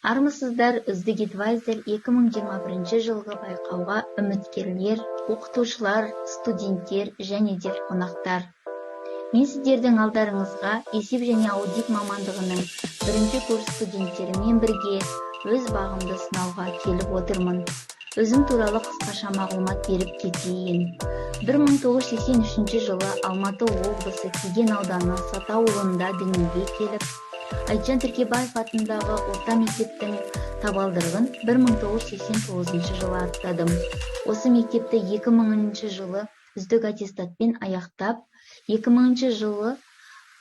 Армысыздар, үздік адвайзер 2021 жылғы байқауға үміткерлер, оқытушылар, студенттер және де қонақтар. Мен сіздердің алдарыңызға есеп және аудит мамандығының бірінші курс студенттерімен бірге өз бағымды сынауға келіп отырмын. Өзім туралы қысқаша мағлұмат беріп кетейін. 1983 жылы Алматы облысы Кеген ауданы Сата ауылында дүниеге келіп, Айтжан Тіркебаев атындағы орта мектептің табалдырығын 1989 жылы аттадым. Осы мектепті 2000 жылы үздік аттестатпен аяқтап, 2000 жылы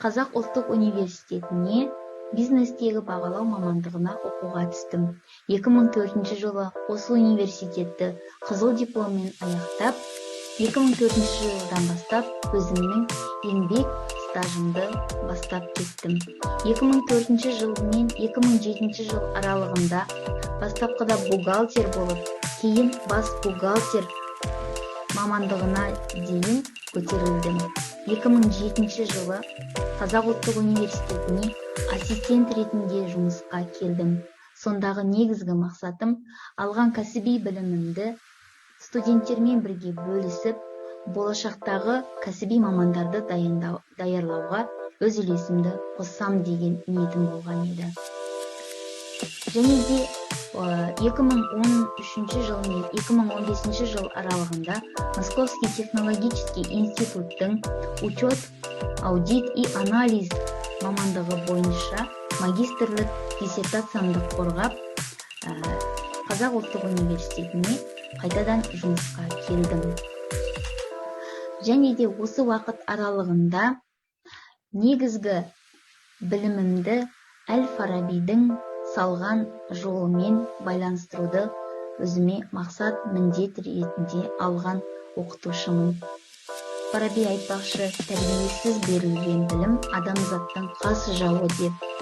Қазақ ұлттық университетіне бизнестегі бағалау мамандығына оқуға түстім. 2004 жылы осы университетті қызыл дипломмен аяқтап, 2004 жылдан бастап өзімнің еңбек стажымды бастап кеттім. 2004 жыл мен 2007 жыл аралығында бастапқыда бухгалтер болып, кейін бас бухгалтер мамандығына дейін көтерілдім. 2007 жылы Қазақ ұлттық университетіне ассистент ретінде жұмысқа келдім. Сондағы негізгі мақсатым алған кәсіби білімімді студенттермен бірге бөлісіп, болашақтағы кәсіби мамандарды даярлауға өз үлесімді қоссам деген ниетім болған еді. Және де 2013 жыл мен 2015 жыл аралығында Московский технологический институттың учет, аудит и анализ мамандығы бойынша магистрлік диссертациямды қорғап, Қазақ ұлттық университетіне қайтадан жұмысқа келдім. Және де осы уақыт аралығында негізгі білімімді Әл-Фарабидің салған жолымен байланыстыруды өзіме мақсат міндет ретінде алған оқытушымын. Фараби айтпақшы, тәрбиесіз берілген білім адамзаттың қас жауы деп.